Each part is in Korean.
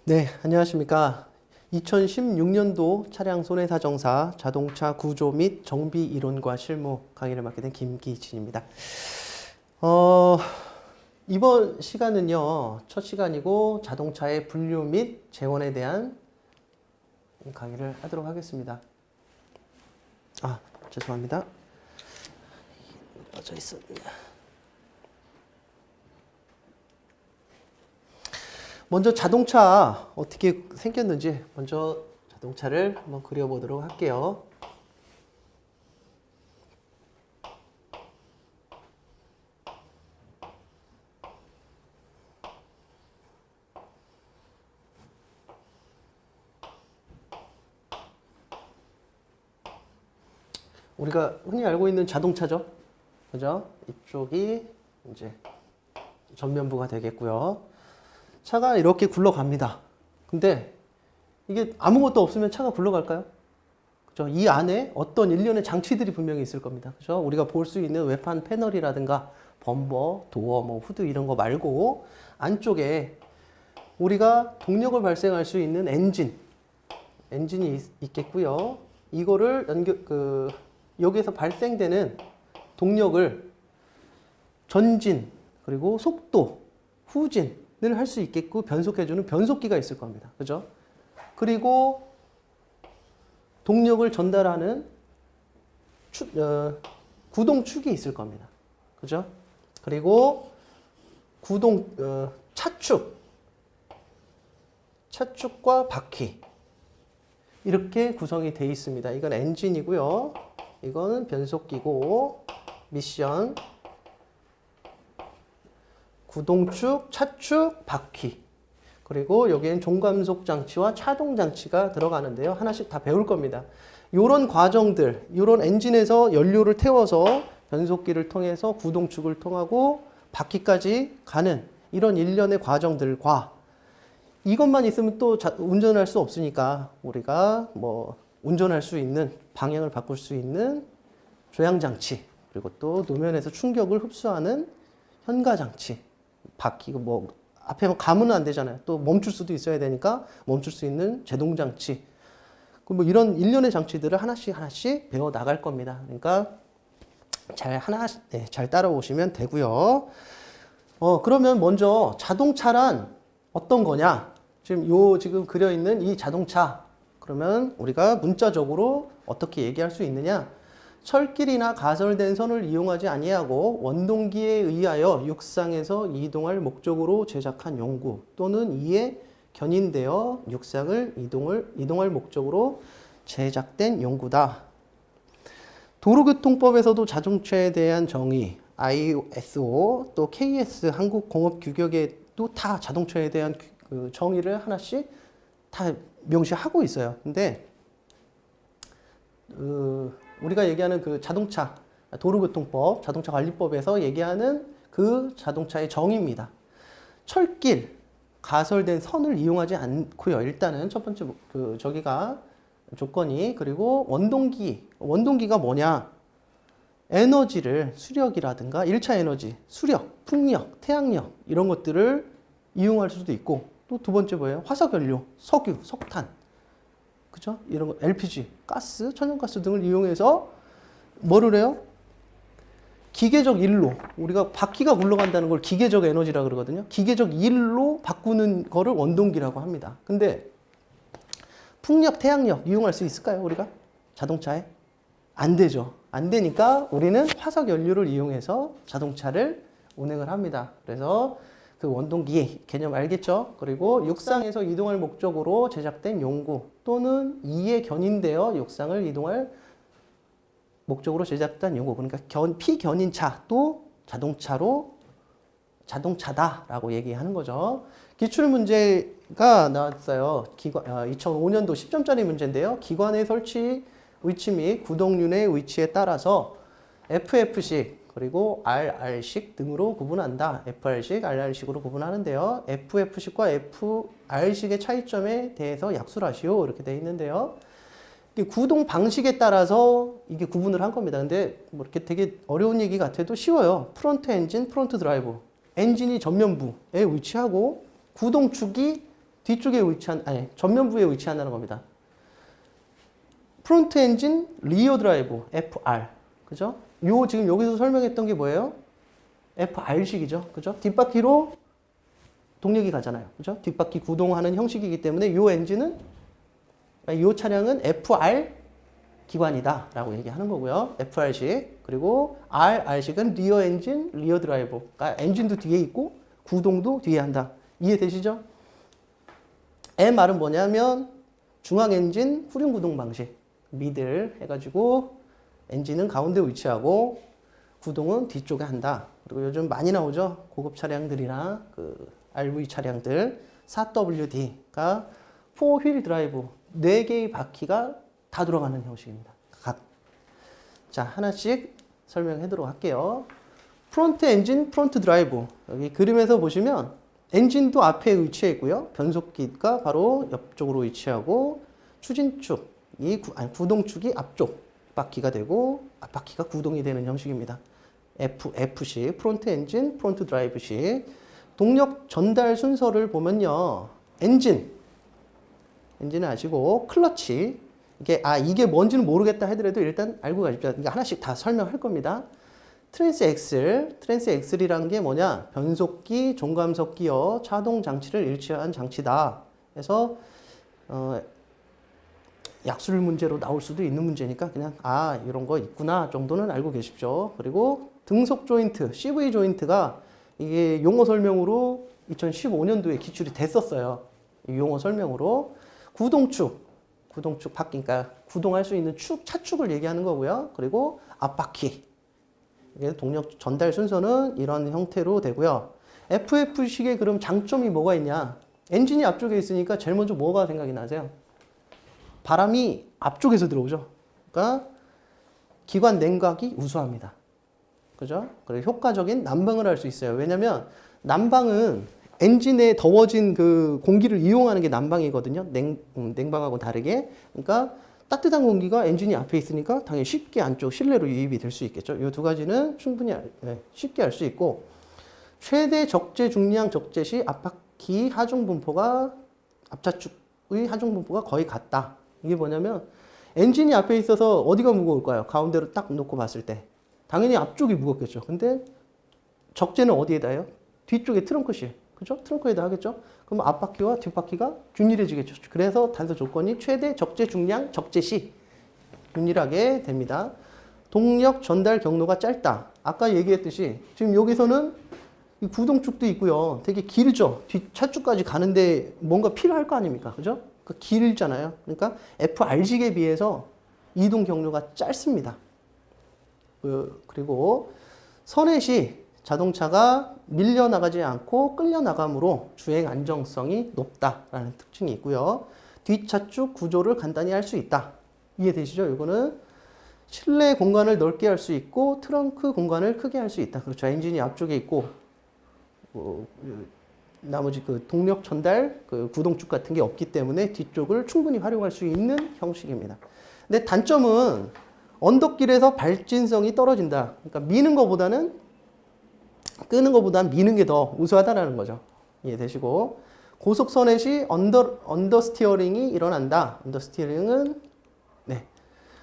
네, 안녕하십니까. 2016년도 차량 손해사정사 자동차 구조 및 정비 이론과 실무 강의를 맡게 된 김기진입니다. 이번 시간은요, 첫 시간이고 자동차의 분류 및 재원에 대한 강의를 하도록 하겠습니다. 죄송합니다. 빠져 있었네요. 먼저 자동차 어떻게 생겼는지 먼저 자동차를 한번 그려보도록 할게요. 우리가 흔히 알고 있는 자동차죠. 그죠? 이쪽이 이제 전면부가 되겠고요. 차가 이렇게 굴러갑니다. 근데 이게 아무것도 없으면 차가 굴러갈까요? 그죠? 이 안에 어떤 일련의 장치들이 분명히 있을 겁니다. 그죠? 우리가 볼 수 있는 외판 패널이라든가 범버, 도어, 후드 이런 거 말고 안쪽에 우리가 동력을 발생할 수 있는 엔진이 있겠고요. 이거를 여기에서 발생되는 동력을 전진, 그리고 속도, 후진을 할 수 있게끔 변속해주는 변속기가 있을 겁니다. 그죠? 그리고 동력을 전달하는 구동축이 있을 겁니다. 그죠? 그리고 차축과 바퀴. 이렇게 구성이 되어 있습니다. 이건 엔진이고요. 이거는 변속기고, 미션, 구동축, 차축, 바퀴. 그리고 여기엔 종감속 장치와 차동 장치가 들어가는데요. 하나씩 다 배울 겁니다. 이런 과정들, 이런 엔진에서 연료를 태워서 변속기를 통해서 구동축을 통하고 바퀴까지 가는 이런 일련의 과정들과 이것만 있으면 또 운전할 수 없으니까 우리가 운전할 수 있는, 방향을 바꿀 수 있는 조향장치, 그리고 또 노면에서 충격을 흡수하는 현가장치, 바퀴, 앞에 가면 안 되잖아요. 또 멈출 수도 있어야 되니까 멈출 수 있는 제동장치. 이런 일련의 장치들을 하나씩 배워 나갈 겁니다. 그러니까 잘 따라오시면 되고요. 그러면 먼저 자동차란 어떤 거냐? 지금 그려 있는 이 자동차. 그러면 우리가 문자적으로 어떻게 얘기할 수 있느냐? 철길이나 가설된 선을 이용하지 아니하고 원동기에 의하여 육상에서 이동할 목적으로 제작한 용구 또는 이에 견인되어 육상을 이동할 목적으로 제작된 용구다. 도로교통법에서도 자동차에 대한 정의, ISO 또 KS 한국공업규격에도 다 자동차에 대한 정의를 하나씩 다 명시하고 있어요. 근데 우리가 얘기하는 그 자동차, 도로교통법, 자동차관리법에서 얘기하는 그 자동차의 정의입니다. 철길, 가설된 선을 이용하지 않고요. 일단은 첫 번째 저기가 조건이. 그리고 원동기가 뭐냐? 에너지를 수력이라든가 1차 에너지, 수력, 풍력, 태양력 이런 것들을 이용할 수도 있고, 또 두 번째 뭐예요? 화석연료, 석유, 석탄, 그죠? 이런 거, LPG, 가스, 천연가스 등을 이용해서 뭐를 해요? 기계적 일로, 우리가 바퀴가 굴러간다는 걸 기계적 에너지라 그러거든요. 기계적 일로 바꾸는 거를 원동기라고 합니다. 근데 풍력, 태양력 이용할 수 있을까요, 우리가? 자동차에? 안 되죠. 안 되니까 우리는 화석연료를 이용해서 자동차를 운행을 합니다. 그래서 그 원동기 개념 알겠죠? 그리고 육상에서 이동할 목적으로 제작된 용구 또는 이에 견인되어 육상을 이동할 목적으로 제작된 용구. 그러니까 피견인 차도 자동차다라고 얘기하는 거죠. 기출문제가 나왔어요. 2005년도 10점짜리 문제인데요. 기관의 설치 위치 및 구동륜의 위치에 따라서 FF식 그리고 RR식 등으로 구분한다. FR식, RR식으로 구분하는데요. FF식과 FR식의 차이점에 대해서 약수를 하시오. 이렇게 되어 있는데요. 구동 방식에 따라서 이게 구분을 한 겁니다. 근데 이렇게 되게 어려운 얘기 같아도 쉬워요. 프론트 엔진, 프론트 드라이브. 엔진이 전면부에 위치하고 구동축이 뒤쪽에 위치한, 아니, 전면부에 위치한다는 겁니다. 프론트 엔진, 리어 드라이브, FR. 그죠? 요, 지금 여기서 설명했던 게 뭐예요? FR식이죠. 그죠? 뒷바퀴로 동력이 가잖아요. 그죠? 뒷바퀴 구동하는 형식이기 때문에 요 엔진은, 요 차량은 FR 기관이다 라고 얘기하는 거고요. FR식. 그리고 R식은 리어 엔진, 리어 드라이브. 그러니까 엔진도 뒤에 있고 구동도 뒤에 한다. 이해되시죠? MR은 뭐냐면 중앙 엔진 후륜 구동 방식. 미들 해가지고 엔진은 가운데 위치하고 구동은 뒤쪽에 한다. 그리고 요즘 많이 나오죠. 고급 차량들이나 그 RV 차량들 4WD가 4휠 드라이브 4개의 바퀴가 다 돌아가는 형식입니다. 자, 하나씩 설명하도록 할게요. 프론트 엔진, 프론트 드라이브. 여기 그림에서 보시면 엔진도 앞에 위치해 있고요. 변속기가 바로 옆쪽으로 위치하고 추진축, 구동축이 앞쪽 바퀴가 되고 앞바퀴가 구동이 되는 형식입니다. F식, 프론트 엔진, 프론트 드라이브식. 동력 전달 순서를 보면요. 엔진은 아시고 클러치. 이게 뭔지는 모르겠다 하더라도 일단 알고 가십시오. 그러니까 하나씩 다 설명할 겁니다. 트랜스 엑셀이라는 게 뭐냐? 변속기, 종감석 기어, 차동 장치를 일치한 장치다. 그래서 약술 문제로 나올 수도 있는 문제니까 그냥 이런 거 있구나 정도는 알고 계십시오. 그리고 등속 조인트, CV 조인트가 이게 용어 설명으로 2015년도에 기출이 됐었어요. 이 용어 설명으로 구동축 바퀴, 그러니까 구동할 수 있는 차축을 얘기하는 거고요. 그리고 앞바퀴. 동력 전달 순서는 이런 형태로 되고요. FF식의 그럼 장점이 뭐가 있냐? 엔진이 앞쪽에 있으니까 제일 먼저 뭐가 생각이 나세요? 바람이 앞쪽에서 들어오죠. 그러니까 기관 냉각이 우수합니다. 그죠? 그리고 효과적인 난방을 할 수 있어요. 왜냐면 난방은 엔진에 더워진 그 공기를 이용하는 게 난방이거든요. 냉방하고 다르게. 그러니까 따뜻한 공기가 엔진이 앞에 있으니까 당연히 쉽게 안쪽 실내로 유입이 될 수 있겠죠. 이 두 가지는 충분히 쉽게 알 수 있고, 최대 적재 중량 적재 시 앞바퀴 하중 분포가 앞차축의 하중 분포가 거의 같다. 이게 뭐냐면 엔진이 앞에 있어서 어디가 무거울까요? 가운데로 딱 놓고 봤을 때 당연히 앞쪽이 무겁겠죠. 근데 적재는 어디에다 해요? 뒤쪽에 트렁크실. 그죠? 트렁크에다 하겠죠? 그럼 앞바퀴와 뒷바퀴가 균일해지겠죠. 그래서 단서 조건이 최대 적재 중량 적재 시 균일하게 됩니다. 동력 전달 경로가 짧다. 아까 얘기했듯이 지금 여기서는 이 구동축도 있고요. 되게 길죠. 뒷차축까지 가는데 뭔가 필요할 거 아닙니까? 그죠? 길잖아요. 그러니까 FR식에 비해서 이동 경로가 짧습니다. 그리고 선회 시 자동차가 밀려나가지 않고 끌려나가므로 주행 안정성이 높다라는 특징이 있고요. 뒷차축 구조를 간단히 할 수 있다. 이해되시죠? 이거는 실내 공간을 넓게 할 수 있고 트렁크 공간을 크게 할 수 있다. 그렇죠. 엔진이 앞쪽에 있고 나머지 그 동력 전달 그 구동축 같은 게 없기 때문에 뒤쪽을 충분히 활용할 수 있는 형식입니다. 근데 단점은 언덕길에서 발진성이 떨어진다. 그러니까 미는 것보다는 끄는 것보다는 미는 게 더 우수하다는 거죠. 이해되시고, 고속선회 시 언더스티어링이 일어난다.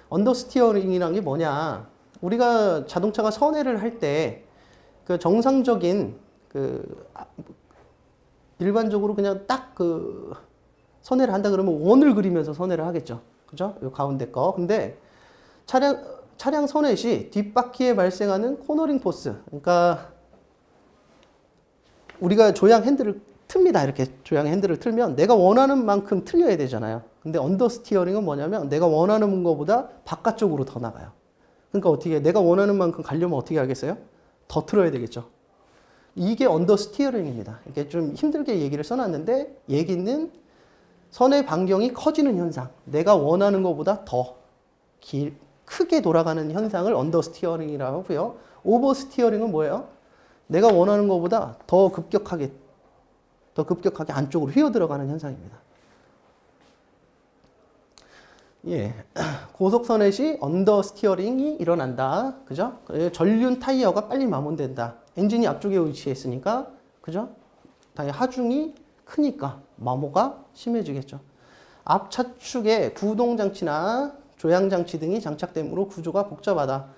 언더스티어링이란 게 뭐냐? 우리가 자동차가 선회를 할 때 그 정상적인 일반적으로 그냥 딱 선회를 한다 그러면 원을 그리면서 선회를 하겠죠. 그죠? 요 가운데 거. 근데 차량 선회 시 뒷바퀴에 발생하는 코너링 포스. 그러니까 우리가 조향 핸들을 틉니다. 이렇게 조향 핸들을 틀면 내가 원하는 만큼 틀려야 되잖아요. 근데 언더스티어링은 뭐냐면 내가 원하는 것보다 바깥쪽으로 더 나가요. 그러니까 어떻게 내가 원하는 만큼 가려면 어떻게 하겠어요? 더 틀어야 되겠죠. 이게 언더스티어링입니다. 이렇게 좀 힘들게 얘기를 써놨는데 얘기는 선의 반경이 커지는 현상. 내가 원하는 것보다 더 크게 돌아가는 현상을 언더스티어링이라고 하고요. 오버스티어링은 뭐예요? 내가 원하는 것보다 더 급격하게 안쪽으로 휘어 들어가는 현상입니다. 예. 고속선회 시 언더스티어링이 일어난다. 그죠? 전륜 타이어가 빨리 마모된다. 엔진이 앞쪽에 위치해 있으니까, 그죠? 당연히 하중이 크니까 마모가 심해지겠죠. 앞 차축에 구동장치나 조향장치 등이 장착되므로 구조가 복잡하다.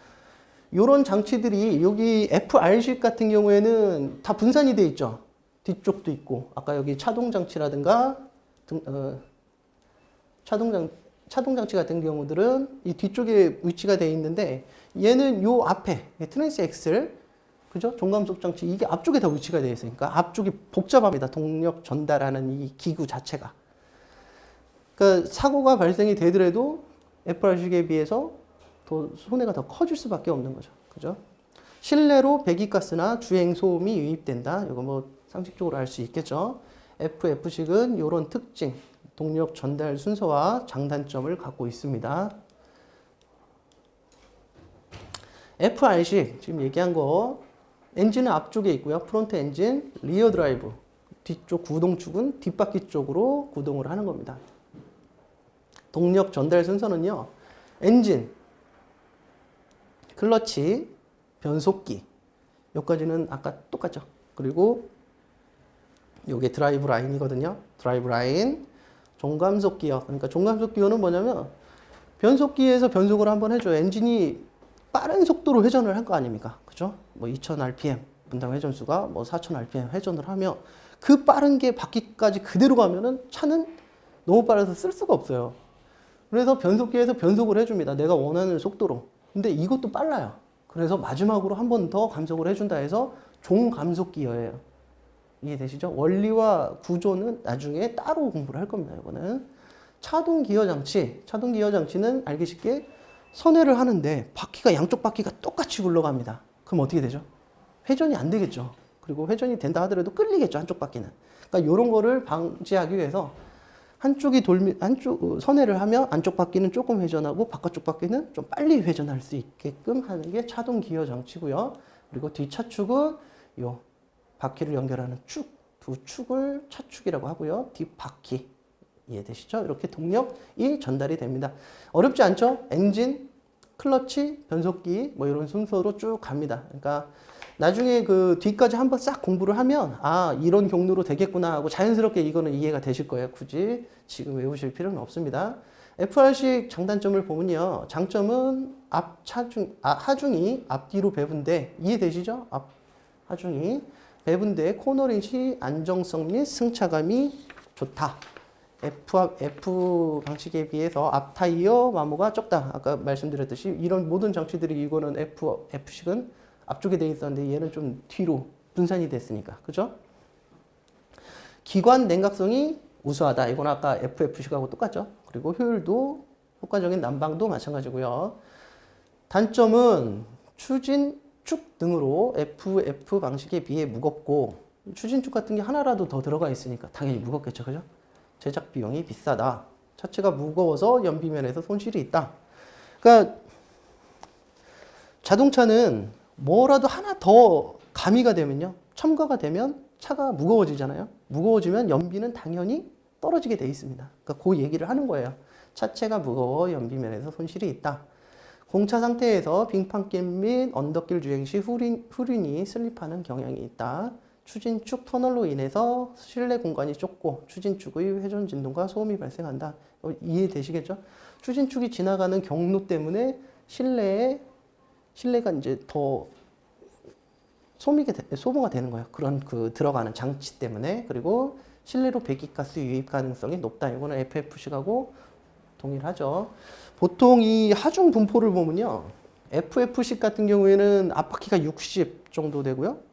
이런 장치들이 여기 FR식 같은 경우에는 다 분산이 돼 있죠. 뒤쪽도 있고 아까 여기 차동장치라든가 차동장치 같은 경우들은 이 뒤쪽에 위치가 돼 있는데 얘는 요 앞에 트랜스 엑셀 그죠? 종감속 장치 이게 앞쪽에 다 위치가 되어 있으니까 앞쪽이 복잡합니다. 동력 전달하는 이 기구 자체가. 그러니까 사고가 발생이 되더라도 FR식에 비해서 더 손해가 더 커질 수밖에 없는 거죠. 그죠? 실내로 배기가스나 주행 소음이 유입된다. 이거 뭐 상식적으로 알 수 있겠죠. FF식은 이런 특징, 동력 전달 순서와 장단점을 갖고 있습니다. FR식 지금 얘기한 거 엔진은 앞쪽에 있고요. 프론트 엔진, 리어 드라이브, 뒤쪽 구동축은 뒷바퀴 쪽으로 구동을 하는 겁니다. 동력 전달 순서는요. 엔진, 클러치, 변속기 여기까지는 아까 똑같죠. 그리고 요게 드라이브 라인이거든요. 드라이브 라인, 종감속 기어. 그러니까 종감속 기어는 뭐냐면 변속기에서 변속을 한번 해줘요. 엔진이 빠른 속도로 회전을 할 거 아닙니까? 그죠? 뭐 2000rpm 분당 회전수가 뭐 4000rpm 회전을 하며 그 빠른 게 바퀴까지 그대로 가면은 차는 너무 빨라서 쓸 수가 없어요. 그래서 변속기에서 변속을 해줍니다. 내가 원하는 속도로. 근데 이것도 빨라요. 그래서 마지막으로 한 번 더 감속을 해준다 해서 종감속 기어예요. 이해되시죠? 원리와 구조는 나중에 따로 공부를 할 겁니다. 이거는 차동 기어 장치. 차동 기어 장치는 알기 쉽게 선회를 하는데 바퀴가 양쪽 바퀴가 똑같이 굴러갑니다. 그럼 어떻게 되죠? 회전이 안 되겠죠. 그리고 회전이 된다 하더라도 끌리겠죠. 한쪽 바퀴는. 그러니까 이런 거를 방지하기 위해서 한쪽 선회를 하면 안쪽 바퀴는 조금 회전하고 바깥쪽 바퀴는 좀 빨리 회전할 수 있게끔 하는 게 차동 기어 장치고요. 그리고 뒷차축은 요 바퀴를 연결하는 축, 두 축을 차축이라고 하고요. 뒷바퀴. 이해되시죠? 이렇게 동력이 전달이 됩니다. 어렵지 않죠? 엔진, 클러치, 변속기 뭐 이런 순서로 쭉 갑니다. 그러니까 나중에 그 뒤까지 한번 싹 공부를 하면 아 이런 경로로 되겠구나 하고 자연스럽게 이거는 이해가 되실 거예요. 굳이 지금 외우실 필요는 없습니다. FR식 장단점을 보면요. 장점은 하중이 앞뒤로 배분돼 이해되시죠? 하중이 배분돼 코너링 시 안정성 및 승차감이 좋다. F 방식에 비해서 앞 타이어 마모가 적다. 아까 말씀드렸듯이 이런 모든 장치들이 이거는 F식은 앞쪽에 되어 있었는데 얘는 좀 뒤로 분산이 됐으니까. 그죠? 기관 냉각성이 우수하다. 이건 아까 FF식하고 똑같죠? 그리고 효율도 효과적인 난방도 마찬가지고요. 단점은 추진축 등으로 FF 방식에 비해 무겁고 추진축 같은 게 하나라도 더 들어가 있으니까 당연히 무겁겠죠. 그죠? 제작 비용이 비싸다. 차체가 무거워서 연비면에서 손실이 있다. 그러니까 자동차는 뭐라도 하나 더 가미가 되면요. 첨가가 되면 차가 무거워지잖아요. 무거워지면 연비는 당연히 떨어지게 돼 있습니다. 그러니까 그 얘기를 하는 거예요. 차체가 무거워 연비면에서 손실이 있다. 공차 상태에서 빙판길 및 언덕길 주행 시 후륜이 슬립하는 경향이 있다. 추진축 터널로 인해서 실내 공간이 좁고 추진축의 회전 진동과 소음이 발생한다. 이해되시겠죠? 추진축이 지나가는 경로 때문에 실내가 이제 더 소모가 되는 거예요. 그런 그 들어가는 장치 때문에. 그리고 실내로 배기가스 유입 가능성이 높다. 이거는 FF식하고 동일하죠. 보통 이 하중 분포를 보면요. FF식 같은 경우에는 앞바퀴가 60 정도 되고요.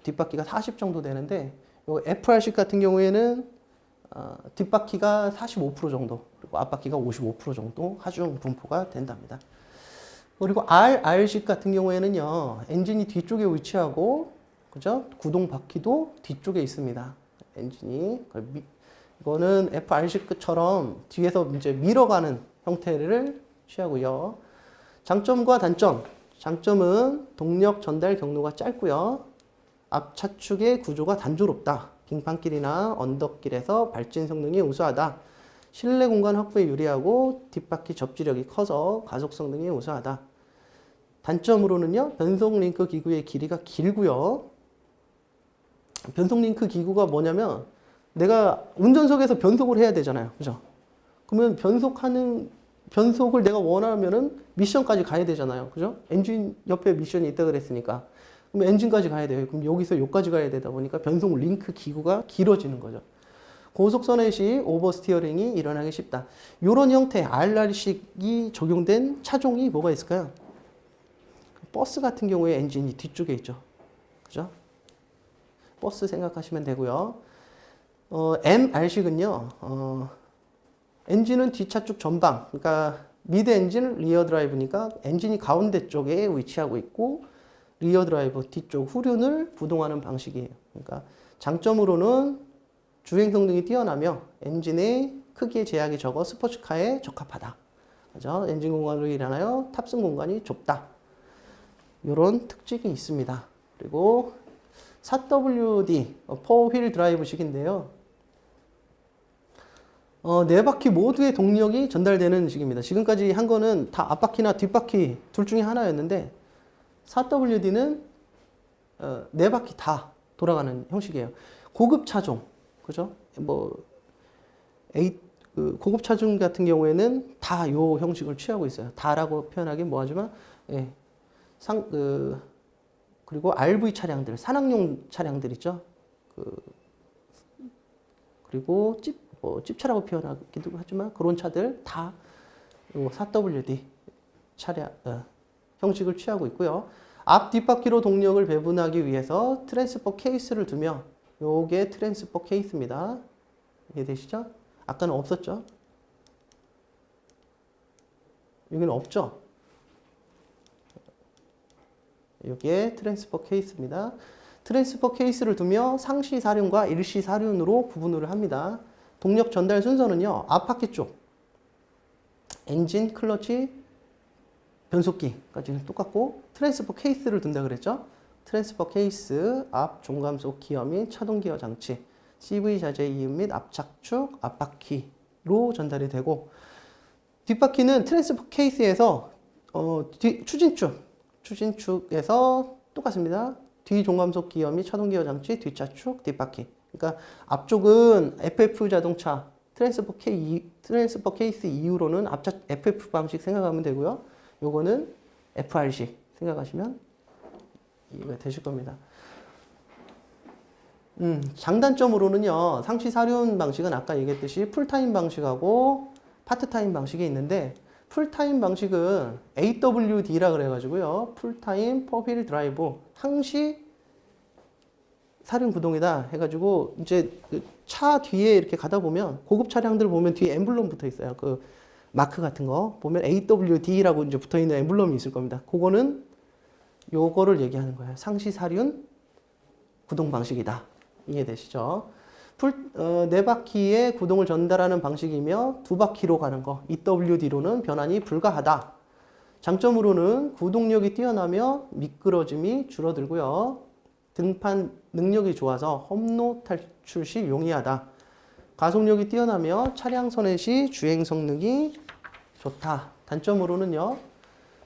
뒷바퀴가 40 정도 되는데 요 FR식 같은 경우에는 뒷바퀴가 45% 정도 그리고 앞바퀴가 55% 정도 하중 분포가 된답니다. 그리고 R식 같은 경우에는요. 엔진이 뒤쪽에 위치하고 그죠? 구동 바퀴도 뒤쪽에 있습니다. 엔진이 이거는 FR식처럼 뒤에서 이제 밀어가는 형태를 취하고요. 장점과 단점. 장점은 동력 전달 경로가 짧고요. 앞 차축의 구조가 단조롭다. 빙판길이나 언덕길에서 발진 성능이 우수하다. 실내 공간 확보에 유리하고 뒷바퀴 접지력이 커서 가속 성능이 우수하다. 단점으로는요. 변속 링크 기구의 길이가 길고요. 변속 링크 기구가 뭐냐면 내가 운전석에서 변속을 해야 되잖아요. 그죠? 그러면 변속을 내가 원하면은 미션까지 가야 되잖아요. 그죠? 엔진 옆에 미션이 있다 그랬으니까. 그럼 엔진까지 가야 돼요. 그럼 여기서 여기까지 가야 되다 보니까 변속 링크 기구가 길어지는 거죠. 고속선의 시 오버스티어링이 일어나기 쉽다. 이런 형태 RR식이 적용된 차종이 뭐가 있을까요? 버스 같은 경우에 엔진이 뒤쪽에 있죠. 그죠? 버스 생각하시면 되고요. MR식은요, 엔진은 뒷차축 전방, 그러니까 미드 엔진, 리어 드라이브니까 엔진이 가운데 쪽에 위치하고 있고, 리어 드라이브 뒤쪽 후륜을 부동하는 방식이에요. 그러니까 장점으로는 주행 성능이 뛰어나며 엔진의 크기의 제약이 적어 스포츠카에 적합하다. 그죠? 엔진 공간으로 인하여 탑승 공간이 좁다. 이런 특징이 있습니다. 그리고 4WD, 4휠 드라이브식인데요. 네 바퀴 모두의 동력이 전달되는 식입니다. 지금까지 한 거는 다 앞바퀴나 뒷바퀴 둘 중에 하나였는데 4WD는 네 바퀴 다 돌아가는 형식이에요. 고급 차종, 그죠? 고급 차종 같은 경우에는 다 요 형식을 취하고 있어요. 다라고 표현하긴 뭐하지만, 예. 그리고 RV 차량들, 산악용 차량들 있죠? 그리고 찝차라고 표현하기도 하지만 그런 차들 다 4WD 차량, 형식을 취하고 있고요. 앞 뒷바퀴로 동력을 배분하기 위해서 트랜스퍼 케이스를 두며 요게 트랜스퍼 케이스입니다. 이해되시죠? 아까는 없었죠? 여기는 없죠? 요게 트랜스퍼 케이스입니다. 트랜스퍼 케이스를 두며 상시 사륜과 일시 사륜으로 구분을 합니다. 동력 전달 순서는요. 앞바퀴 쪽 엔진, 클러치, 변속기까지는 똑같고 트랜스퍼 케이스를 둔다 그랬죠. 트랜스퍼 케이스, 앞 종감속 기어 및 차동 기어 장치, CV 자재 이음 및 앞착축, 앞바퀴로 전달이 되고 뒷바퀴는 트랜스퍼 케이스에서 추진축에서 똑같습니다. 뒤 종감속 기어 및 차동 기어 장치, 뒷차축, 뒷바퀴. 그러니까 앞쪽은 FF 자동차 트랜스퍼 케이스 이후로는 앞차 FF 방식 생각하면 되고요. 요거는 FR식 생각하시면 이해가 되실 겁니다. 장단점으로는요. 상시 사륜 방식은 아까 얘기했듯이 풀타임 방식하고 파트타임 방식이 있는데 풀타임 방식은 AWD라 그래가지고요. 풀타임 포휠 드라이브 항시 사륜 구동이다 해가지고 이제 그 차 뒤에 이렇게 가다 보면 고급 차량들 보면 뒤에 엠블럼 붙어 있어요. 그 마크 같은 거 보면 AWD라고 이제 붙어 있는 엠블럼이 있을 겁니다. 그거는 요거를 얘기하는 거예요. 상시 사륜 구동 방식이다. 이해되시죠? 네 바퀴의 구동을 전달하는 방식이며 두 바퀴로 가는 거 EWD로는 변환이 불가하다. 장점으로는 구동력이 뛰어나며 미끄러짐이 줄어들고요. 등판 능력이 좋아서 험로 탈출 시 용이하다. 가속력이 뛰어나며 차량 선회 시 주행 성능이 좋다. 단점으로는요.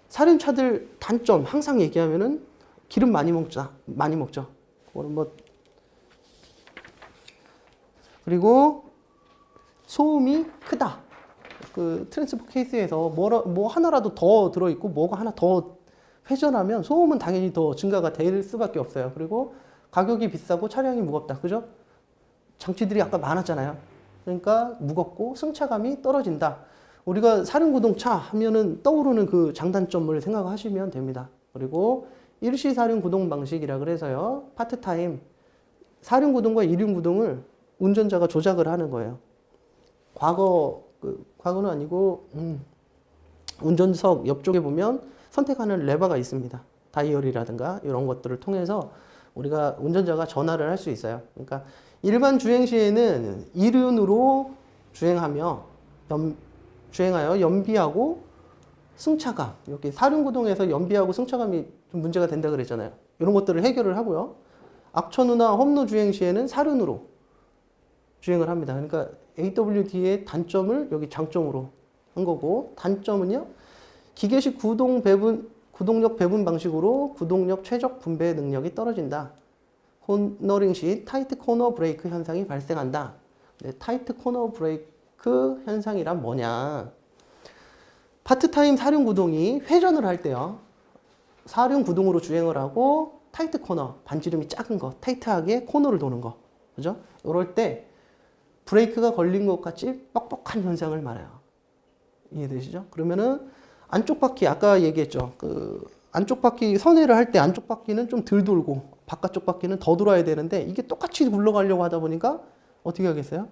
사륜차들 단점 항상 얘기하면은 기름 많이 먹죠. 그거는 그리고 소음이 크다. 그 트랜스퍼 케이스에서 뭐 하나라도 더 들어있고 뭐가 하나 더 회전하면 소음은 당연히 더 증가가 될 수밖에 없어요. 그리고 가격이 비싸고 차량이 무겁다. 그죠? 장치들이 아까 많았잖아요. 그러니까 무겁고 승차감이 떨어진다. 우리가 사륜구동차 하면은 떠오르는 그 장단점을 생각하시면 됩니다. 그리고 일시 사륜구동 방식이라 그래서요. 파트타임 사륜구동과 이륜구동을 운전자가 조작을 하는 거예요. 과거는 아니고 운전석 옆쪽에 보면 선택하는 레버가 있습니다. 다이얼이라든가 이런 것들을 통해서 우리가 운전자가 전화를 할 수 있어요. 그러니까 일반 주행 시에는 이륜으로 주행하여 연비하고 승차감, 여기 사륜구동에서 연비하고 승차감이 좀 문제가 된다 그랬잖아요. 이런 것들을 해결을 하고요. 악천후나 험로 주행 시에는 사륜으로 주행을 합니다. 그러니까 AWD의 단점을 여기 장점으로 한 거고, 단점은요. 기계식 구동력 배분 방식으로 구동력 최적 분배 능력이 떨어진다. 코너링 시 타이트 코너 브레이크 현상이 발생한다. 네, 타이트 코너 브레이크 현상이란 뭐냐? 파트타임 사륜 구동이 회전을 할 때요. 사륜 구동으로 주행을 하고 타이트 코너, 반지름이 작은 거, 타이트하게 코너를 도는 거. 그죠? 이럴 때 브레이크가 걸린 것 같이 뻑뻑한 현상을 말해요. 이해되시죠? 그러면은 안쪽 바퀴, 아까 얘기했죠. 그 안쪽 바퀴 선회를 할 때 안쪽 바퀴는 좀 덜 돌고 바깥쪽 바퀴는 더 돌아야 되는데 이게 똑같이 굴러가려고 하다 보니까 어떻게 하겠어요?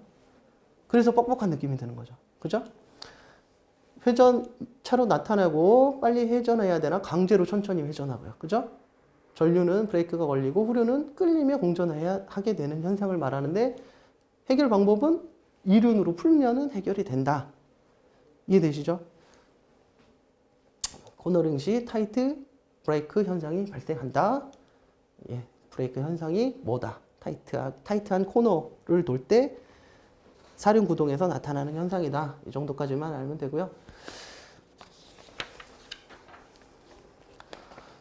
그래서 뻑뻑한 느낌이 드는 거죠. 그죠? 회전차로 나타나고 빨리 회전해야 되나 강제로 천천히 회전하고요. 그죠? 전류는 브레이크가 걸리고 후륜은 끌리며 공전해야 하게 되는 현상을 말하는데 해결 방법은 이륜으로 풀면은 해결이 된다. 이해되시죠? 코너링 시 타이트 브레이크 현상이 발생한다. 예, 브레이크 현상이 뭐다? 타이트한 코너를 돌 때 사륜 구동에서 나타나는 현상이다. 이 정도까지만 알면 되고요.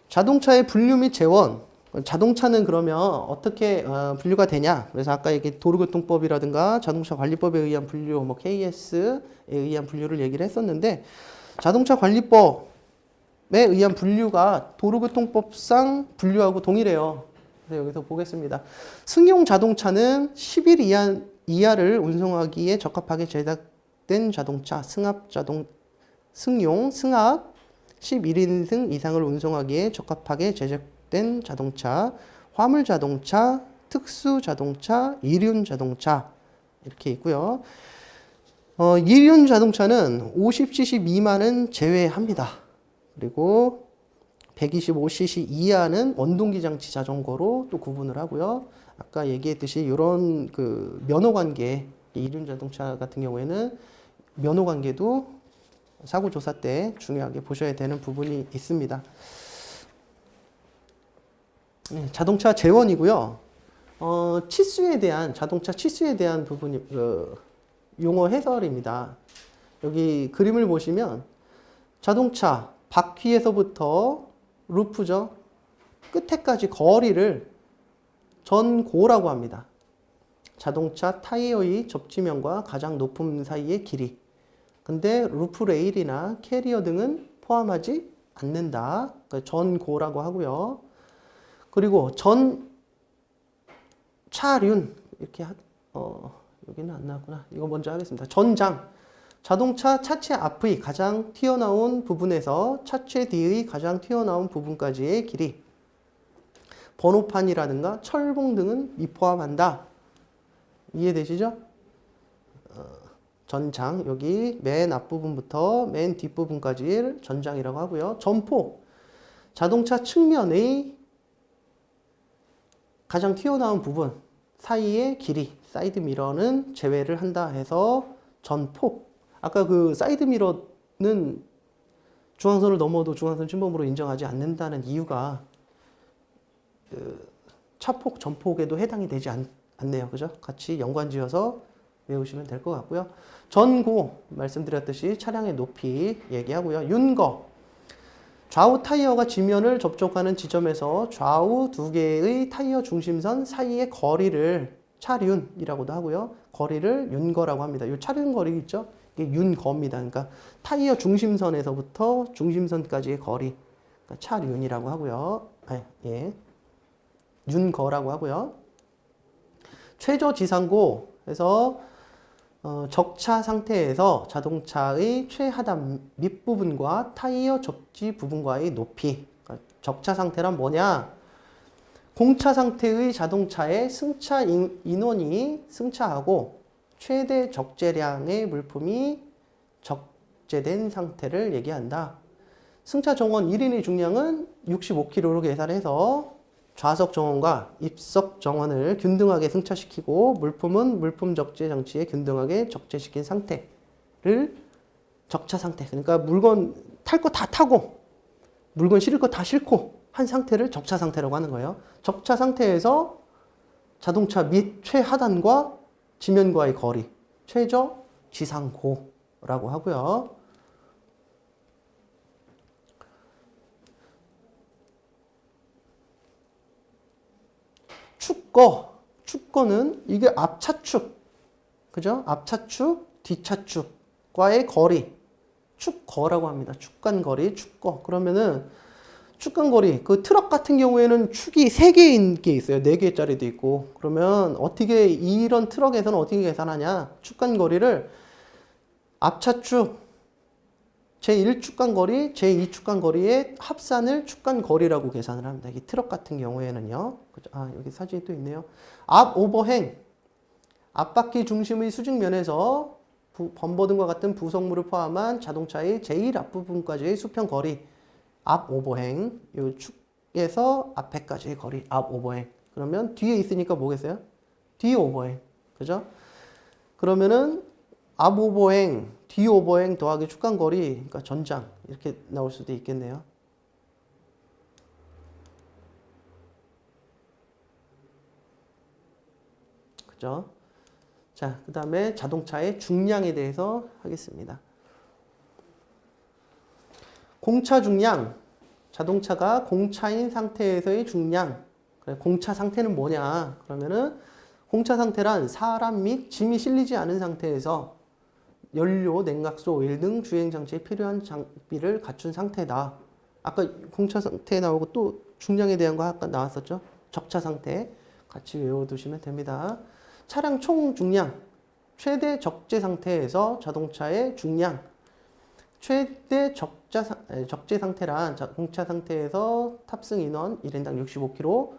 자동차의 분류 및 재원. 자동차는 그러면 어떻게 분류가 되냐? 그래서 아까 얘기 도로교통법이라든가 자동차 관리법에 의한 분류, 뭐 KS에 의한 분류를 얘기를 했었는데 자동차 관리법에 의한 분류가 도로교통법상 분류하고 동일해요. 그래서 여기서 보겠습니다. 승용 자동차는 10일 이하를 운송하기에 적합하게 제작된 자동차, 승용, 승합 11인승 이상을 운송하기에 적합하게 제작된 자동차, 화물 자동차, 특수 자동차, 이륜 자동차 이렇게 있고요. 이륜 자동차는 50cc 미만은 제외합니다. 그리고 125cc 이하는 원동기 장치 자전거로 또 구분을 하고요. 아까 얘기했듯이 이런 그 면허 관계, 이륜 자동차 같은 경우에는 면허 관계도 사고 조사 때 중요하게 보셔야 되는 부분이 있습니다. 자동차 재원이고요. 치수에 대한 자동차 치수에 대한 부분이 용어 해설입니다. 여기 그림을 보시면 자동차 바퀴에서부터 루프죠. 끝에까지 거리를 전고라고 합니다. 자동차 타이어의 접지면과 가장 높음 사이의 길이. 근데 루프 레일이나 캐리어 등은 포함하지 않는다. 그러니까 전고라고 하고요. 그리고 차륜 이렇게 여기는 안 나왔구나. 이거 먼저 하겠습니다. 전장. 자동차 차체 앞의 가장 튀어나온 부분에서 차체 뒤의 가장 튀어나온 부분까지의 길이. 번호판이라든가 철봉 등은 미포함한다. 이해되시죠? 전장, 여기 맨 앞부분부터 맨 뒷부분까지를 전장이라고 하고요. 전폭, 자동차 측면의 가장 튀어나온 부분 사이의 길이, 사이드 미러는 제외를 한다 해서 전폭. 아까 그 사이드 미러는 중앙선을 넘어도 중앙선 침범으로 인정하지 않는다는 이유가 차폭, 전폭에도 해당이 되지 않네요. 그죠? 같이 연관지어서 외우시면 될 것 같고요. 전고, 말씀드렸듯이 차량의 높이 얘기하고요. 윤거, 좌우 타이어가 지면을 접촉하는 지점에서 좌우 두 개의 타이어 중심선 사이의 거리를 차륜이라고도 하고요. 거리를 윤거라고 합니다. 이 차륜 거리 있죠? 이게 윤거입니다. 그러니까 타이어 중심선에서부터 중심선까지의 거리, 그러니까 차륜이라고 하고요. 윤거라고 하고요. 최저지상고, 그래서 적차 상태에서 자동차의 최하단 밑부분과 타이어 접지 부분과의 높이. 그러니까 적차 상태란 뭐냐? 공차 상태의 자동차의 승차 인원이 승차하고 최대 적재량의 물품이 적재된 상태를 얘기한다. 승차 정원 1인의 중량은 65kg로 계산해서 좌석 정원과 입석 정원을 균등하게 승차시키고 물품은 물품 적재 장치에 균등하게 적재시킨 상태를 적차 상태. 그러니까 물건 탈 거 다 타고 물건 실을 거 다 실고 한 상태를 적차 상태라고 하는 거예요. 적차 상태에서 자동차 및 최하단과 지면과의 거리, 최저 지상고라고 하고요. 축거 축거는 이게 앞차축, 그죠? 앞차축, 뒷차축과의 거리, 축거라고 합니다. 축간거리, 축거. 그러면은 축간거리, 그 트럭 같은 경우에는 축이 3개인 게 있어요. 4개짜리도 있고. 그러면 어떻게 이런 트럭에서는 어떻게 계산하냐? 축간거리를 앞차축, 제1축간거리, 제2축간거리의 합산을 축간거리라고 계산을 합니다. 이 트럭 같은 경우에는요. 그죠? 아, 여기 사진이 또 있네요. 앞 오버행, 앞바퀴 중심의 수직면에서 범버등과 같은 부속물을 포함한 자동차의 제일 앞부분까지의 수평 거리, 앞 오버행, 이 축에서 앞에까지의 거리, 앞 오버행. 그러면 뒤에 있으니까 뭐겠어요? 뒤 오버행, 그죠? 그러면은 앞 오버행, 뒤 오버행 더하기 축간거리, 그러니까 전장 이렇게 나올 수도 있겠네요. 그죠? 자, 그 다음에 자동차의 중량에 대해서 하겠습니다. 공차 중량, 자동차가 공차인 상태에서의 중량. 공차 상태는 뭐냐? 그러면은 공차 상태란 사람 및 짐이 실리지 않은 상태에서 연료, 냉각수, 오일 등 주행 장치에 필요한 장비를 갖춘 상태다. 아까 공차 상태 나오고 또 중량에 대한 거 아까 나왔었죠? 적차 상태 같이 외워두시면 됩니다. 차량 총 중량, 최대 적재 상태에서 자동차의 중량, 최대 적재 상태란 공차 상태에서 탑승 인원 1인당 65kg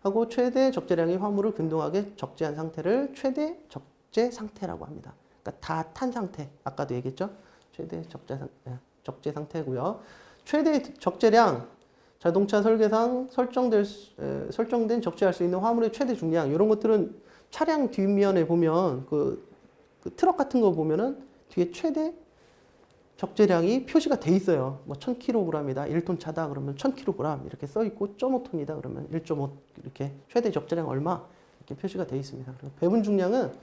하고 최대 적재량의 화물을 균등하게 적재한 상태를 최대 적재 상태라고 합니다. 그러니까 다 탄 상태, 아까도 얘기했죠? 최대 적재 상태고요. 최대 적재량, 자동차 설계상 설정된 적재할 수 있는 화물의 최대 중량, 이런 것들은 차량 뒷면에 보면 그 트럭 같은 거 보면은 뒤에 최대 적재량이 표시가 돼 있어요. 뭐 1000kg이다. 1톤 차다. 그러면 1000kg 이렇게 써 있고 1.5톤이다. 그러면 1.5 이렇게 최대 적재량 얼마 이렇게 표시가 돼 있습니다. 배분 중량은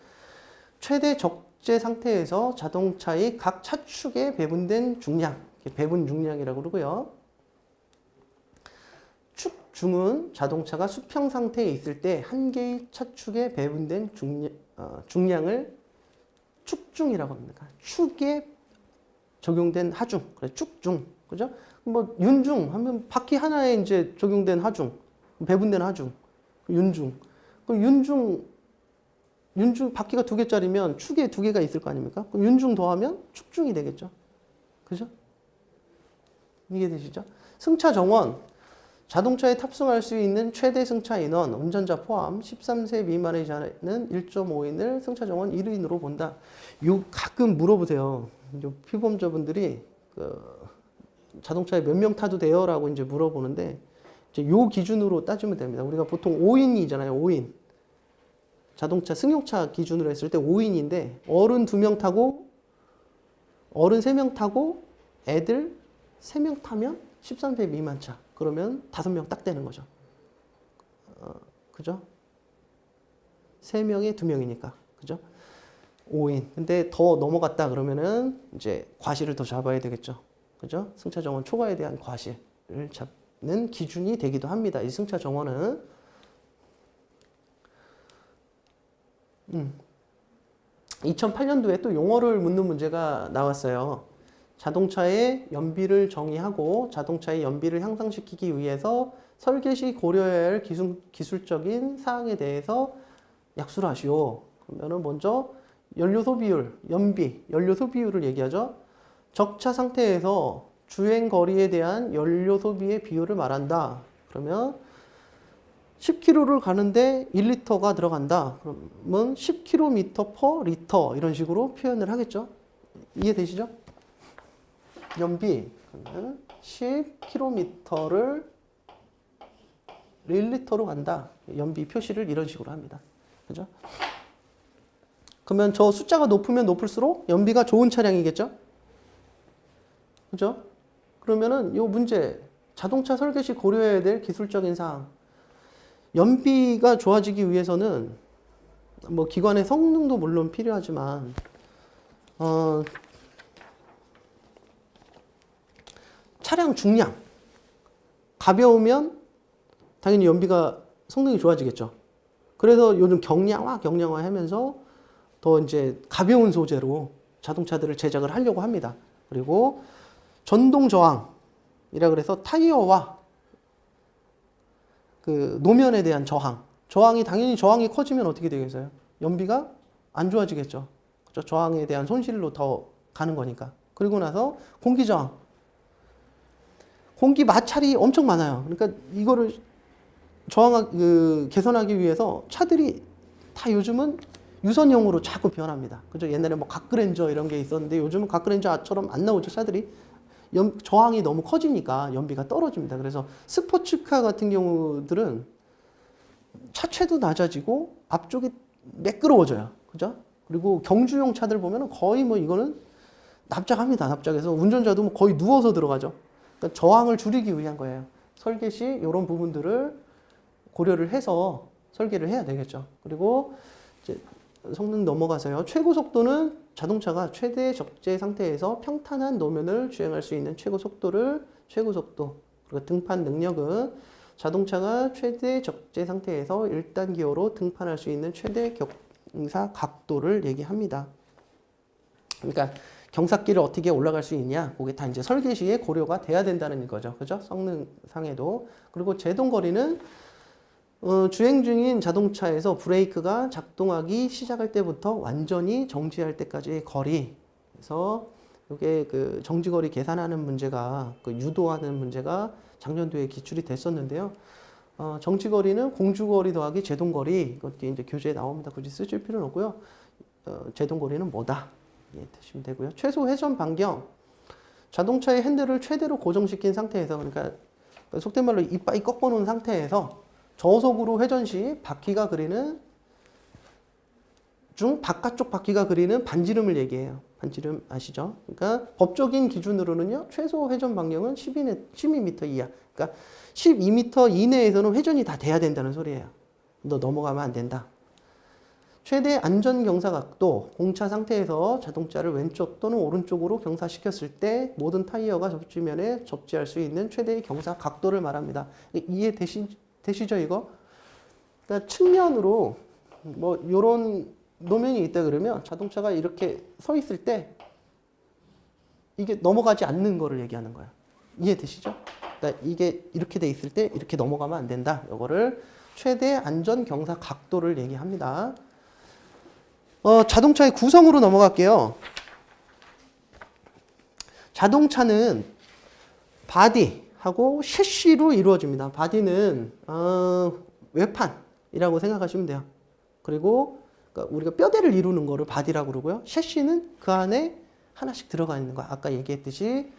최대 적재 상태에서 자동차의 각 차축에 배분된 중량, 배분 중량이라고 그러고요. 축중은 자동차가 수평 상태에 있을 때 한 개의 차축에 배분된 중량을 축중이라고 합니다. 축에 적용된 하중, 그래 축중, 그죠? 뭐 윤중 하면 바퀴 하나에 이제 적용된 하중, 배분된 하중, 윤중. 그럼 윤중 바퀴가 2개짜리면 축에 2개가 있을 거 아닙니까? 그럼 윤중 더하면 축중이 되겠죠, 그죠? 이해되시죠? 승차 정원, 자동차에 탑승할 수 있는 최대 승차 인원, 운전자 포함 13세 미만의 자는 1.5인을 승차 정원 1인으로 본다. 요 가끔 물어보세요. 피보험자분들이 자동차에 몇 명 타도 돼요? 라고 이제 물어보는데, 이제 요 기준으로 따지면 됩니다. 우리가 보통 5인이잖아요, 5인. 자동차, 승용차 기준으로 했을 때 5인인데, 어른 2명 타고, 어른 3명 타고, 애들 3명 타면 13세 미만 차. 그러면 5명 딱 되는 거죠. 그죠? 3명에 2명이니까. 그죠? 5인. 근데 더 넘어갔다 그러면은 이제 과실을 더 잡아야 되겠죠. 그죠? 승차 정원 초과에 대한 과실을 잡는 기준이 되기도 합니다. 이 승차 정원은. 2008년도에 또 용어를 묻는 문제가 나왔어요. 자동차의 연비를 정의하고 자동차의 연비를 향상시키기 위해서 설계 시 고려해야 할 기술적인 사항에 대해서 약수를 하시오. 그러면은 먼저 연료 소비율, 연료 소비율을 얘기하죠. 적차 상태에서 주행 거리에 대한 연료 소비의 비율을 말한다. 그러면 10km를 가는데 1리터가 들어간다. 그러면 10km per 리터 이런 식으로 표현을 하겠죠. 이해되시죠? 연비, 그러면 10km를 1리터로 간다. 연비 표시를 이런 식으로 합니다. 그죠? 그러면 저 숫자가 높으면 높을수록 연비가 좋은 차량이겠죠? 그죠? 그러면은 이 문제, 자동차 설계 시 고려해야 될 기술적인 사항. 연비가 좋아지기 위해서는 뭐 기관의 성능도 물론 필요하지만, 차량 중량. 가벼우면 당연히 연비가 성능이 좋아지겠죠. 그래서 요즘 경량화 하면서 더 이제 가벼운 소재로 자동차들을 제작을 하려고 합니다. 그리고 전동 저항이라 그래서 타이어와 그 노면에 대한 저항이 당연히 저항이 커지면 어떻게 되겠어요? 연비가 안 좋아지겠죠. 그렇죠? 저항에 대한 손실로 더 가는 거니까. 그리고 나서 공기 저항. 공기 마찰이 엄청 많아요. 그러니까 이거를 개선하기 위해서 차들이 다 요즘은 유선형으로 자꾸 변합니다. 그죠? 옛날에 뭐 각그랜저 이런 게 있었는데 요즘은 각그랜저처럼 안 나오죠, 차들이. 저항이 너무 커지니까 연비가 떨어집니다. 그래서 스포츠카 같은 경우들은 차체도 낮아지고 앞쪽이 매끄러워져요. 그죠? 그리고 경주용 차들 보면 거의 뭐 이거는 납작합니다. 납작해서 운전자도 뭐 거의 누워서 들어가죠. 그러니까 저항을 줄이기 위한 거예요. 설계 시 이런 부분들을 고려를 해서 설계를 해야 되겠죠. 그리고 이제 성능 넘어가서요. 최고 속도는 자동차가 최대 적재 상태에서 평탄한 노면을 주행할 수 있는 최고 속도, 그리고 등판 능력은 자동차가 최대 적재 상태에서 1단 기어로 등판할 수 있는 최대 경사 각도를 얘기합니다. 그러니까 경사길을 어떻게 올라갈 수 있냐, 그게 다 이제 설계 시에 고려가 돼야 된다는 거죠. 그죠? 성능상에도. 그리고 제동거리는 주행 중인 자동차에서 브레이크가 작동하기 시작할 때부터 완전히 정지할 때까지의 거리. 그래서 이게 그 정지거리 계산하는 문제가, 그 유도하는 문제가 작년도에 기출이 됐었는데요. 정지거리는 공주거리 더하기 제동거리. 이것도 이제 교재에 나옵니다. 굳이 쓰실 필요는 없고요. 제동거리는 뭐다? 예, 드시면 되고요. 최소 회전 반경. 자동차의 핸들을 최대로 고정시킨 상태에서, 그러니까 속된 말로 이빨이 꺾어 놓은 상태에서 저속으로 회전 시 바퀴가 그리는 바깥쪽 바퀴가 그리는 반지름을 얘기해요. 반지름 아시죠? 그러니까 법적인 기준으로는요, 최소 회전 반경은 12m 이하. 그러니까 12m 이내에서는 회전이 다 돼야 된다는 소리예요. 너 넘어가면 안 된다. 최대 안전 경사 각도, 공차 상태에서 자동차를 왼쪽 또는 오른쪽으로 경사시켰을 때 모든 타이어가 접지면에 접지할 수 있는 최대의 경사 각도를 말합니다. 이해되시죠, 이거? 그러니까 측면으로 뭐 요런 노면이 있다 그러면 자동차가 이렇게 서 있을 때 이게 넘어가지 않는 거를 얘기하는 거야. 이해되시죠? 그러니까 이게 이렇게 돼 있을 때 이렇게 넘어가면 안 된다. 요거를 최대 안전 경사 각도를 얘기합니다. 자동차의 구성으로 넘어갈게요. 자동차는 바디하고 셰시로 이루어집니다. 바디는 외판이라고 생각하시면 돼요. 그리고 그러니까 우리가 뼈대를 이루는 거를 바디라고 그러고요. 셰시는 그 안에 하나씩 들어가 있는 거. 아까 얘기했듯이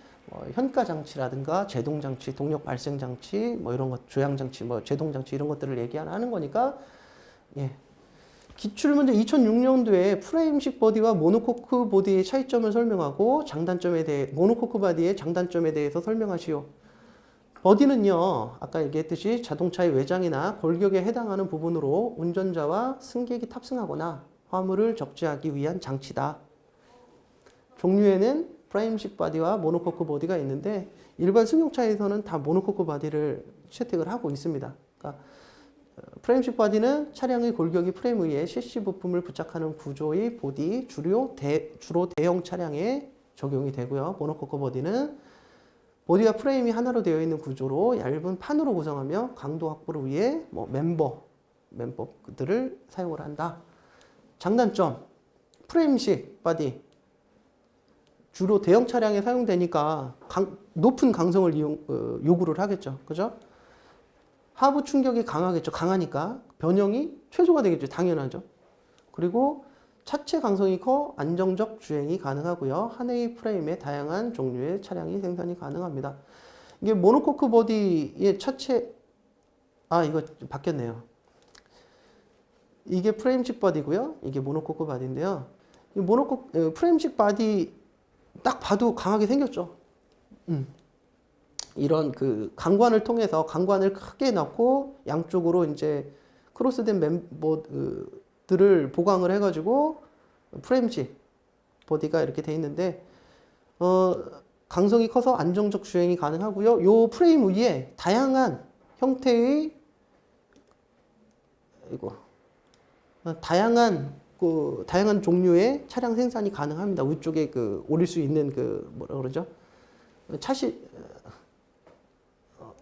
현가 장치라든가 제동 장치, 동력 발생 장치, 뭐 이런 것, 조향 장치, 뭐 제동 장치 이런 것들을 얘기하는 거니까 예. 기출문제 2006년도에 프레임식 보디와 모노코크 보디의 차이점을 설명하고 장단점에 대해 모노코크 보디의 장단점에 대해서 설명하시오. 보디는요, 아까 얘기했듯이 자동차의 외장이나 골격에 해당하는 부분으로 운전자와 승객이 탑승하거나 화물을 적재하기 위한 장치다. 종류에는 프레임식 보디와 모노코크 보디가 있는데 일반 승용차에서는 다 모노코크 보디를 채택을 하고 있습니다. 그러니까 프레임식 보디는 차량의 골격이 프레임 위에 셰시 부품을 부착하는 구조의 보디, 주로 대형 차량에 적용이 되고요. 모노코크 보디는 보디와 프레임이 하나로 되어 있는 구조로 얇은 판으로 구성하며 강도 확보를 위해 뭐 멤버들을 사용을 한다. 장단점, 프레임식 보디 주로 대형 차량에 사용되니까 높은 강성을 요구를 하겠죠. 그죠? 하부 충격이 강하겠죠. 강하니까 변형이 최소가 되겠죠. 당연하죠. 그리고 차체 강성이 커 안정적 주행이 가능하고요. 한 해의 프레임에 다양한 종류의 차량이 생산이 가능합니다. 이게 모노코크 보디의 차체, 이거 바뀌었네요. 이게 프레임식 보디고요. 이게 모노코크 보디인데요. 이 프레임식 보디 딱 봐도 강하게 생겼죠. 이런 그 강관을 통해서 강관을 크게 넣고 양쪽으로 이제 크로스된 멤버들을 보강을 해가지고 프레임식 보디가 이렇게 돼 있는데 강성이 커서 안정적 주행이 가능하고요. 요 프레임 위에 다양한 형태의 다양한 종류의 차량 생산이 가능합니다. 위쪽에 올릴 수 있는 뭐라 그러죠? 차시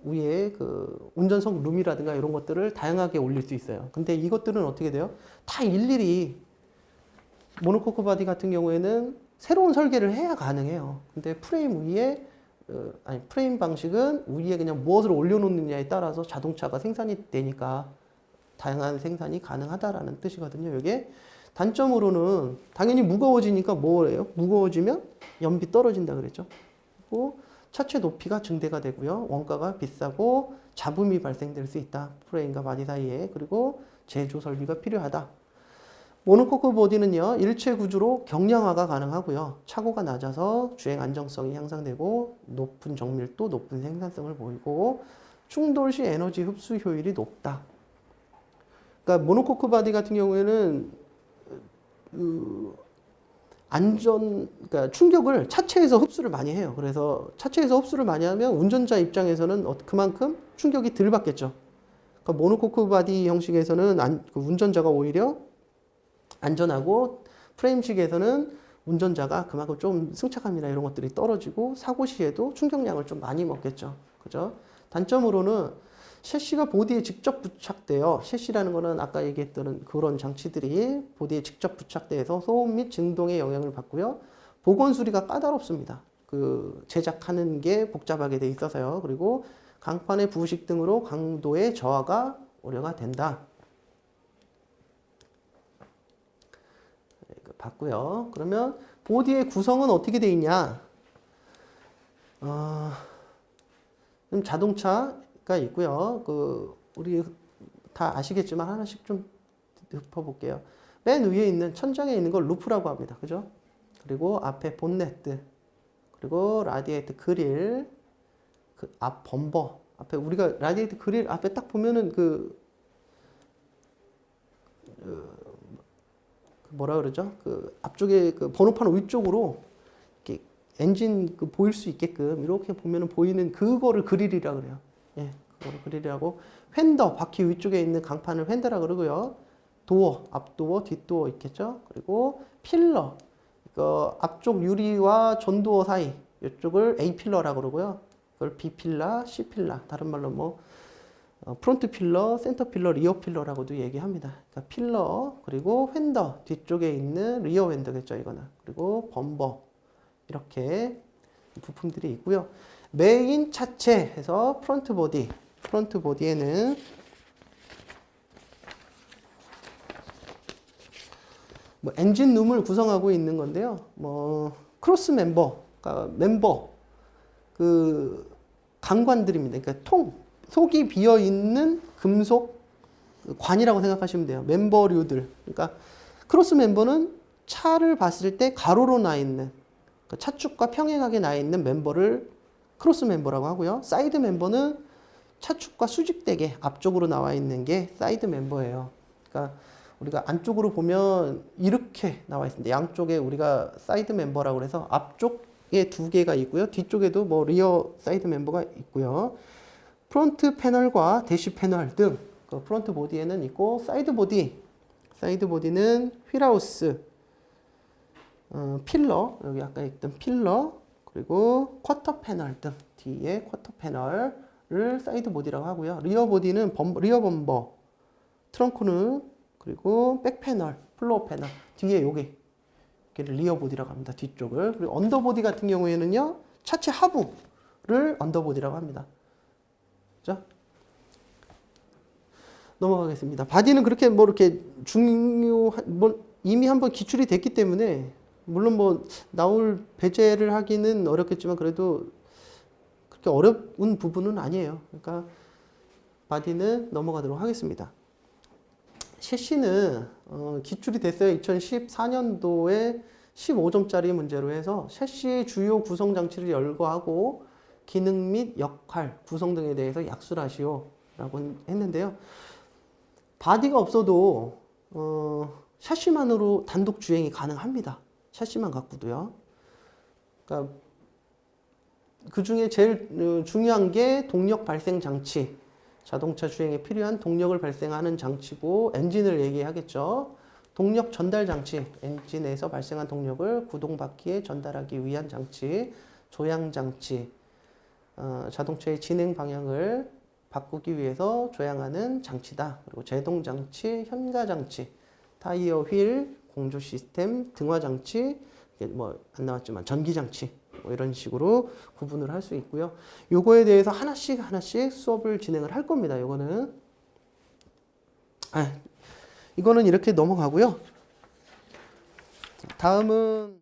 위에 운전석 룸이라든가 이런 것들을 다양하게 올릴 수 있어요. 근데 이것들은 어떻게 돼요? 다 일일이 모노코크 바디 같은 경우에는 새로운 설계를 해야 가능해요. 근데 프레임 방식은 위에 그냥 무엇을 올려놓느냐에 따라서 자동차가 생산이 되니까 다양한 생산이 가능하다라는 뜻이거든요. 이게 단점으로는 당연히 무거워지니까 뭐예요? 무거워지면 연비 떨어진다 그랬죠. 그리고 차체 높이가 증대가 되고요. 원가가 비싸고 잡음이 발생될 수 있다. 프레임과 바디 사이에. 그리고 제조 설비가 필요하다. 모노코크 보디는요, 일체 구조로 경량화가 가능하고요. 차고가 낮아서 주행 안정성이 향상되고 높은 정밀도, 높은 생산성을 보이고 충돌 시 에너지 흡수 효율이 높다. 그러니까 모노코크 바디 같은 경우에는 그러니까 충격을 차체에서 흡수를 많이 해요. 그래서 차체에서 흡수를 많이 하면 운전자 입장에서는 그만큼 충격이 덜 받겠죠. 그러니까 모노코크 바디 형식에서는 운전자가 오히려 안전하고 프레임식에서는 운전자가 그만큼 좀 승차감이나 이런 것들이 떨어지고 사고 시에도 충격량을 좀 많이 먹겠죠. 그죠? 단점으로는 셰시가 보디에 직접 부착되어 셰시라는 거는 아까 얘기했던 그런 장치들이 보디에 직접 부착돼서 소음 및 진동에 영향을 받고요. 보건 수리가 까다롭습니다. 제작하는 게 복잡하게 돼 있어서요. 그리고 강판의 부식 등으로 강도의 저하가 우려가 된다. 봤고요. 그러면 보디의 구성은 어떻게 되어 있냐? 자동차가 있고요. 우리 다 아시겠지만 하나씩 좀 짚어볼게요. 맨 위에 있는 천장에 있는 걸 루프라고 합니다. 그죠? 그리고 앞에 본네트, 그리고 라디에이터 그릴, 앞 범버, 앞에 우리가 라디에이터 그릴 앞에 딱 보면은 뭐라 그러죠? 앞쪽에 번호판 위쪽으로 이렇게 엔진 보일 수 있게끔 이렇게 보면은 보이는 그거를 그릴이라 그래요. 예, 그거를 그릴이라고. 휀더, 바퀴 위쪽에 있는 강판을 휀더라 그러고요. 도어, 앞도어, 뒷도어 있겠죠? 그리고 필러, 앞쪽 유리와 전도어 사이 이쪽을 A 필러라고 그러고요. 그걸 B 필러, C 필러, 다른 말로 프론트 필러, 센터 필러, 리어 필러라고도 얘기합니다. 그러니까 필러, 그리고 휀더, 뒤쪽에 있는 리어 휀더겠죠, 이거는. 그리고 범버, 이렇게 부품들이 있고요. 메인 차체에서 프론트 보디에는 엔진 룸을 구성하고 있는 건데요. 크로스 멤버, 그러니까 강관들입니다. 그러니까 속이 비어 있는 금속 관이라고 생각하시면 돼요. 멤버류들. 그러니까 크로스 멤버는 차를 봤을 때 가로로 나 있는, 그러니까 차축과 평행하게 나 있는 멤버를 크로스 멤버라고 하고요. 사이드 멤버는 차축과 수직되게 앞쪽으로 나와 있는 게 사이드 멤버예요. 그러니까 우리가 안쪽으로 보면 이렇게 나와 있습니다. 양쪽에 우리가 사이드 멤버라고 해서 앞쪽에 2개가 있고요. 뒤쪽에도 리어 사이드 멤버가 있고요. 프론트 패널과 대시 패널 등 프론트 보디에는 있고, 사이드 보디는 휠하우스, 필러, 여기 아까 있던 필러, 그리고 쿼터 패널 등 뒤에 쿼터 패널을 사이드 보디라고 하고요. 리어 보디는 리어 범버, 트렁크는, 그리고 백 패널, 플로어 패널, 뒤에 여기를 리어 보디라고 합니다. 뒤쪽을. 그리고 언더보디 같은 경우에는요, 차체 하부를 언더보디라고 합니다. 그죠? 넘어가겠습니다. 바디는 그렇게 이렇게 이미 한번 기출이 됐기 때문에, 물론 나올 배제를 하기는 어렵겠지만 그래도 그렇게 어려운 부분은 아니에요. 그러니까 바디는 넘어가도록 하겠습니다. 셰시는 기출이 됐어요. 2014년도에 15점짜리 문제로 해서 셰시의 주요 구성 장치를 열거하고 기능 및 역할, 구성 등에 대해서 약술하시오 라고 했는데요. 바디가 없어도 샤시만으로 단독 주행이 가능합니다. 샤시만 갖고도요. 그러니까 그 중에 제일 중요한 게 동력 발생 장치, 자동차 주행에 필요한 동력을 발생하는 장치고 엔진을 얘기하겠죠. 동력 전달 장치, 엔진에서 발생한 동력을 구동 바퀴에 전달하기 위한 장치, 조향 장치, 자동차의 진행 방향을 바꾸기 위해서 조향하는 장치다. 그리고 제동 장치, 현가 장치, 타이어 휠, 공조 시스템, 등화 장치, 뭐 안 나왔지만 전기 장치, 뭐 이런 식으로 구분을 할 수 있고요. 요거에 대해서 하나씩 수업을 진행을 할 겁니다. 이거는 이렇게 넘어가고요. 다음은